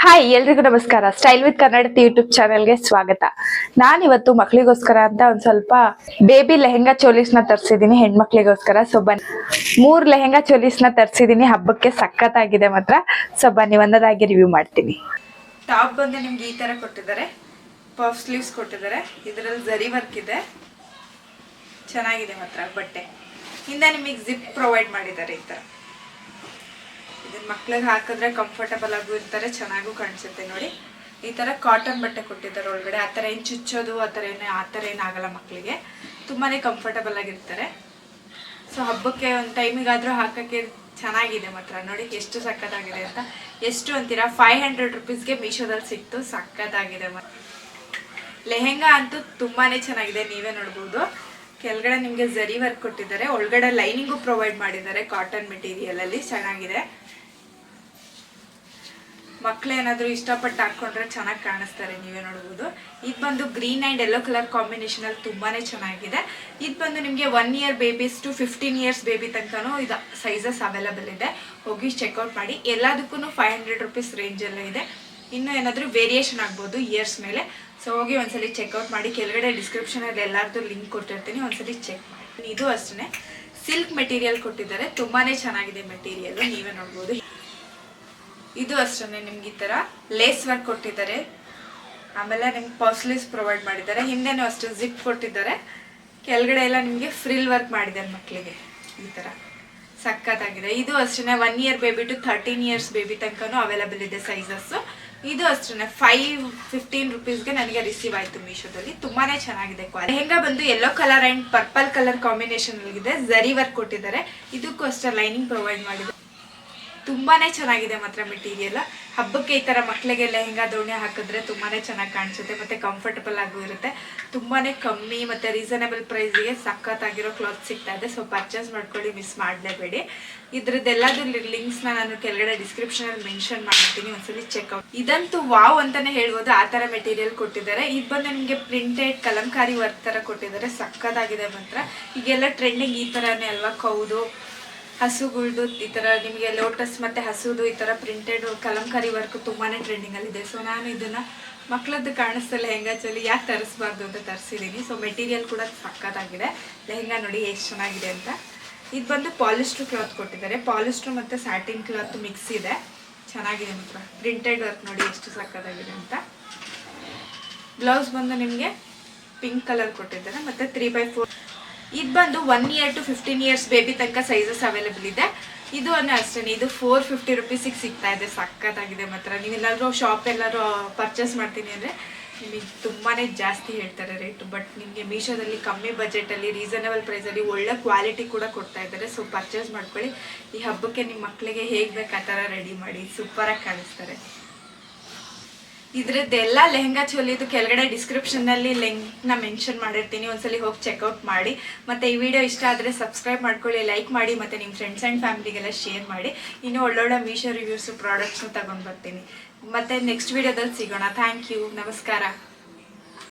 Hi ಎಲ್ರಿಗೂ ನಮಸ್ಕಾರ. Style with Kannada YouTube ಚಾನೆಲ್ಗೆ ಸ್ವಾಗತ. ನಾನಿವತ್ತು ಮಕ್ಳಿಗೋಸ್ಕರ ಅಂತ ಒಂದ್ ಸ್ವಲ್ಪ ಬೇಬಿ ಲೆಹೆಂಗಾ ಚೋಲೀಸ್ನ ತರಿಸಿದೀನಿ ಹೆಣ್ಮಕ್ಳಿಗೋಸ್ಕರ. ಸೊ ಬನ್ನಿ, 3 ಲೆಹೆಂಗಾ ಚೋಲೀಸ್ನ ತರಿಸಿದೀನಿ. ಹಬ್ಬಕ್ಕೆ ಸಖತ್ತಾಗಿದೆ ಮಾತ್ರ. ಸೊ ಬನ್ನಿ ಒಂದದಾಗಿ ರಿವ್ಯೂ ಮಾಡ್ತೀನಿ. ಟಾಪ್ ಬಂದು ನಿಮ್ಗೆ ಈ ತರ ಕೊಟ್ಟಿದ್ದಾರೆ, ಪಫ್ ಸ್ಲೀವ್ಸ್ ಕೊಟ್ಟಿದ್ದಾರೆ. ಇದರಲ್ಲಿ ಜರಿ ವರ್ಕ್ ಇದೆ, ಚೆನ್ನಾಗಿದೆ ಮಾತ್ರ ಬಟ್ಟೆ. ಹಿಂದೆ ನಿಮಗೆ ಜಿಪ್ ಪ್ರೊವೈಡ್ ಮಾಡಿದ್ದಾರೆ. ಈ ತರ ಇದನ್ನ ಮಕ್ಳಿಗೆ ಹಾಕಿದ್ರೆ ಕಂಫರ್ಟಬಲ್ ಆಗು ಇರ್ತಾರೆ, ಚೆನ್ನಾಗೂ ಕಾಣಿಸುತ್ತೆ. ನೋಡಿ ಈ ತರ ಕಾಟನ್ ಬಟ್ಟೆ ಕೊಟ್ಟಿದ್ದಾರೆ ಒಳಗಡೆ. ಆ ಥರ ಏನು ಚುಚ್ಚೋದು ಆ ಥರ ಏನಾಗಲ್ಲ, ಮಕ್ಕಳಿಗೆ ತುಂಬಾನೇ ಕಂಫರ್ಟಬಲ್ ಆಗಿರ್ತಾರೆ. ಸೊ ಹಬ್ಬಕ್ಕೆ ಒಂದು ಟೈಮಿಗಾದ್ರೂ ಹಾಕಕ್ಕೆ ಚೆನ್ನಾಗಿದೆ ಮಾತ್ರ. ನೋಡಿ ಎಷ್ಟು ಸಕ್ಕತ್ತಾಗಿದೆ ಅಂತ. ಎಷ್ಟು ಅಂತೀರಾ? 500 ರುಪೀಸ್ಗೆ ಮೀಶೋದಲ್ಲಿ ಸಿಕ್ತು. ಸಕ್ಕತ್ತಾಗಿದೆ ಮಾತ್ರ. ಲೆಹೆಂಗಾ ಅಂತೂ ತುಂಬಾನೇ ಚೆನ್ನಾಗಿದೆ, ನೀವೇ ನೋಡ್ಬೋದು. ಕೆಳಗಡೆ ನಿಮಗೆ ಜರಿ ವರ್ಕ್ ಕೊಟ್ಟಿದ್ದಾರೆ, ಒಳಗಡೆ ಲೈನಿಂಗು ಪ್ರೊವೈಡ್ ಮಾಡಿದ್ದಾರೆ ಕಾಟನ್ ಮೆಟೀರಿಯಲ್ ಅಲ್ಲಿ. ಚೆನ್ನಾಗಿದೆ. ಮಕ್ಳು ಏನಾದ್ರು ಇಷ್ಟಪಟ್ಟು ಹಾಕೊಂಡ್ರೆ ಚೆನ್ನಾಗಿ ಕಾಣಿಸ್ತಾರೆ, ನೀವೇ ನೋಡ್ಬೋದು. ಇದು ಬಂದು green and yellow colour combination ಅಲ್ಲಿ ತುಂಬಾನೇ ಚೆನ್ನಾಗಿದೆ. ಇದು ಬಂದು ನಿಮಗೆ 1 year babies to 15 years baby ತನಕನೂ ಇದು ಸೈಜಸ್ ಅವೈಲಬಲ್ ಇದೆ. ಹೋಗಿ ಚೆಕ್ಔಟ್ ಮಾಡಿ. ಎಲ್ಲದಕ್ಕೂ 500 ರುಪೀಸ್ ರೇಂಜ್ ಎಲ್ಲ ಇದೆ. ಇನ್ನು ಏನಾದರೂ ವೇರಿಯೇಷನ್ ಆಗ್ಬೋದು ಇಯರ್ಸ್ ಮೇಲೆ. ಸೊ ಹೋಗಿ ಒಂದ್ಸಲಿ ಚೆಕ್ಔಟ್ ಮಾಡಿ. ಕೆಳಗಡೆ ಡಿಸ್ಕ್ರಿಪ್ಷನ್ ಅಲ್ಲಿ ಎಲ್ಲಾರ್ದು ಲಿಂಕ್ ಕೊಟ್ಟಿರ್ತೀನಿ, ಒಂದ್ಸಲಿ ಚೆಕ್ ಮಾಡಿ. ಇದು ಅಷ್ಟೇ ಸಿಲ್ಕ್ ಮೆಟೀರಿಯಲ್ ಕೊಟ್ಟಿದ್ದಾರೆ, ತುಂಬಾನೇ ಚೆನ್ನಾಗಿದೆ ಮೆಟೀರಿಯಲ್, ನೀವೇ ನೋಡ್ಬೋದು. ಇದು ಅಷ್ಟೇ ನಿಮ್ಗೆ ಈ ತರ ಲೇಸ್ ವರ್ಕ್ ಕೊಟ್ಟಿದ್ದಾರೆ. ಆಮೇಲೆ ನಿಮ್ಗೆ ಪಫ್ ಸ್ಲೀವ್ಸ್ ಪ್ರೊವೈಡ್ ಮಾಡಿದ್ದಾರೆ. ಹಿಂದೆನೂ ಅಷ್ಟೇ ಜಿಪ್ ಕೊಟ್ಟಿದ್ದಾರೆ. ಕೆಳಗಡೆ ಎಲ್ಲ ನಿಮಗೆ ಫ್ರಿಲ್ ವರ್ಕ್ ಮಾಡಿದ್ದಾರೆ ಮಕ್ಕಳಿಗೆ. ಈ ತರ ಸಕ್ಕತ್ತಾಗಿದೆ. ಇದು ಅಷ್ಟೇ 1 year baby to 13 years baby ತನಕನೂ ಅವೈಲಬಲ್ ಇದೆ ಸೈಜಸ್. ಇದು ಅಷ್ಟೇ 515 ರುಪೀಸ್ಗೆ ನನಗೆ ರಿಸೀವ್ ಆಯ್ತು ಮೀಶೋದಲ್ಲಿ. ತುಂಬಾನೇ ಚೆನ್ನಾಗಿದೆ ಕ್ವಾಲಿಟಿ. ಲೆಹೆಂಗಾ ಬಂದು yellow colour and purple colour combination ಇದೆ. ಜರಿ ವರ್ಕ್ ಕೊಟ್ಟಿದ್ದಾರೆ. ಇದಕ್ಕೂ ಅಷ್ಟೇ ಲೈನಿಂಗ್ ಪ್ರೊವೈಡ್ ಮಾಡಿದ್ದಾರೆ. ತುಂಬಾನೇ ಚೆನ್ನಾಗಿದೆ ಮಾತ್ರ ಮೆಟೀರಿಯಲ್. ಹಬ್ಬಕ್ಕೆ ಈ ತರ ಮಕ್ಕಳಿಗೆ ಲೆಹೆಂಗಾ ದೋಣಿ ಹಾಕಿದ್ರೆ ತುಂಬಾನೇ ಚೆನ್ನಾಗಿ ಕಾಣಿಸುತ್ತೆ, ಮತ್ತೆ ಕಂಫರ್ಟಬಲ್ ಆಗು ಇರುತ್ತೆ. ತುಂಬಾನೇ ಕಮ್ಮಿ ಮತ್ತೆ ರೀಸನಬಲ್ ಪ್ರೈಸ್ಗೆ ಸಖತ್ತಾಗಿರೋ ಕ್ಲಾತ್ ಸಿಗ್ತಾ ಇದೆ. ಸೊ ಪರ್ಚೇಸ್ ಮಾಡ್ಕೊಳ್ಳಿ, ಮಿಸ್ ಮಾಡಲೇಬೇಡಿ. ಇದ್ರದ್ದೆಲ್ಲದು ಲಿಂಕ್ಸ್ನ ನಾನು ಕೆಳಗಡೆ ಡಿಸ್ಕ್ರಿಪ್ಷನ್ ಅಲ್ಲಿ ಮೆನ್ಷನ್ ಮಾಡ್ತೀನಿ, ಒಂದ್ಸಲಿ ಚೆಕ್ಔಟ್. ಇದಂತೂ ವಾವ್ ಅಂತಾನೆ ಹೇಳ್ಬೋದು, ಆ ತರ ಮೆಟೀರಿಯಲ್ ಕೊಟ್ಟಿದ್ದಾರೆ. ಇದು ಬಂದು ನಿಮಗೆ ಪ್ರಿಂಟೆಡ್ ಕಲಂಕಾರಿ ವರ್ಕ್ ತರ ಕೊಟ್ಟಿದ್ದಾರೆ. ಸಖತ್ತಾಗಿದೆ ಮಾತ್ರ. ಈಗೆಲ್ಲ ಟ್ರೆಂಡಿಂಗ್ ಈ ತರನೇ ಅಲ್ವಾ, ಕೌದು ಹಸುಗಳ್ದು ಈ ತರ ನಿಮಗೆ ಲೋಟಸ್ ಮತ್ತೆ ಹಸುದು ಈ ತರ ಪ್ರಿಂಟೆಡ್ ಕಲಂಕಾರಿ ವರ್ಕ್ ತುಂಬಾನೇ ಟ್ರೆಂಡಿಂಗ್ ಅಲ್ಲಿ ಇದೆ. ಸೊ ನಾನು ಇದನ್ನ ಮಕ್ಕಳದ್ದು ಕಾಣಿಸ್ತಾ ಲೆಹೆಂಗಾ ಚೋಲಿ ಯಾಕೆ ತರಿಸ್ಬಾರ್ದು ಅಂತ ತರಿಸಿದೀನಿ. ಸೊ ಮೆಟೀರಿಯಲ್ ಕೂಡ ಸಖತ್ತಾಗಿದೆ. ಲೆಹೆಂಗಾ ನೋಡಿ ಎಷ್ಟು ಚೆನ್ನಾಗಿದೆ ಅಂತ. ಇದು ಬಂದು ಪಾಲಿಸ್ಟರ್ ಕ್ಲಾತ್ ಕೊಟ್ಟಿದ್ದಾರೆ. ಪಾಲಿಸ್ಟರ್ ಮತ್ತೆ ಸ್ಯಾಟಿನ್ ಕ್ಲಾತ್ ಮಿಕ್ಸ್ ಇದೆ, ಚೆನ್ನಾಗಿದೆ ಮಾತ್ರ. ಪ್ರಿಂಟೆಡ್ ವರ್ಕ್ ನೋಡಿ ಎಷ್ಟು ಸಖತ್ತಾಗಿದೆ ಅಂತ. ಬ್ಲೌಸ್ ಬಂದು ನಿಮಗೆ ಪಿಂಕ್ ಕಲರ್ ಕೊಟ್ಟಿದ್ದಾರೆ, ಮತ್ತೆ 3/4. ಇದು ಬಂದು 1 ಇಯರ್ ಟು 15 ಇಯರ್ಸ್ ಬೇಬಿ ತನಕ ಸೈಜಸ್ ಅವೈಲೇಬಲ್ ಇದೆ. ಇದು ಅಷ್ಟೇ, ಇದು 450 ರುಪೀಸಿಗೆ ಸಿಗ್ತಾ ಇದೆ. ಸಖತ್ತಾಗಿದೆ ಮಾತ್ರ. ನೀವೆಲ್ಲಾದ್ರೂ ಶಾಪ್ ಎಲ್ಲರೂ ಪರ್ಚೇಸ್ ಮಾಡ್ತೀನಿ ಅಂದರೆ ನಿಮಗೆ ತುಂಬಾನೇ ಜಾಸ್ತಿ ಹೇಳ್ತಾರೆ ರೇಟು. ಬಟ್ ನಿಮಗೆ ಮೀಶೋದಲ್ಲಿ ಕಮ್ಮಿ ಬಜೆಟಲ್ಲಿ ರೀಸನಬಲ್ ಪ್ರೈಸಲ್ಲಿ ಒಳ್ಳೆ ಕ್ವಾಲಿಟಿ ಕೂಡ ಕೊಡ್ತಾ ಇದ್ದಾರೆ. ಸೊ ಪರ್ಚೇಸ್ ಮಾಡ್ಕೊಳ್ಳಿ. ಈ ಹಬ್ಬಕ್ಕೆ ನಿಮ್ಮ ಮಕ್ಕಳಿಗೆ ಹೇಗೆ ಬೇಕು ಆ ಥರ ರೆಡಿ ಮಾಡಿ, ಸೂಪರಾಗಿ ಕಾಣಿಸ್ತಾರೆ. ಇದ್ರದ್ದೆಲ್ಲ ಲೆಹೆಂಗಾ ಚೋಲಿದು ಕೆಳಗಡೆ ಡಿಸ್ಕ್ರಿಪ್ಷನ್ ನಲ್ಲಿ ಲಿಂಕ್ನ ಮೆನ್ಷನ್ ಮಾಡಿರ್ತೀನಿ, ಒಂದ್ಸಲಿ ಹೋಗಿ ಚೆಕ್ಔಟ್ ಮಾಡಿ. ಮತ್ತೆ ಈ ವಿಡಿಯೋ ಇಷ್ಟ ಆದರೆ ಸಬ್ಸ್ಕ್ರೈಬ್ ಮಾಡ್ಕೊಳ್ಳಿ, ಲೈಕ್ ಮಾಡಿ, ಮತ್ತೆ ನಿಮ್ಮ ಫ್ರೆಂಡ್ಸ್ ಆ್ಯಂಡ್ ಫ್ಯಾಮಿಲಿಗೆಲ್ಲ ಶೇರ್ ಮಾಡಿ. ಇನ್ನು ಒಳ್ಳೊಳ್ಳೆ ಮೀಶೋ ರಿವ್ಯೂಸ್ ಪ್ರಾಡಕ್ಟ್ಸ್ನ ತಗೊಂಡು ಬರ್ತೀನಿ. ಮತ್ತೆ ನೆಕ್ಸ್ಟ್ ವಿಡಿಯೋದಲ್ಲಿ ಸಿಗೋಣ. ಥ್ಯಾಂಕ್ ಯು, ನಮಸ್ಕಾರ.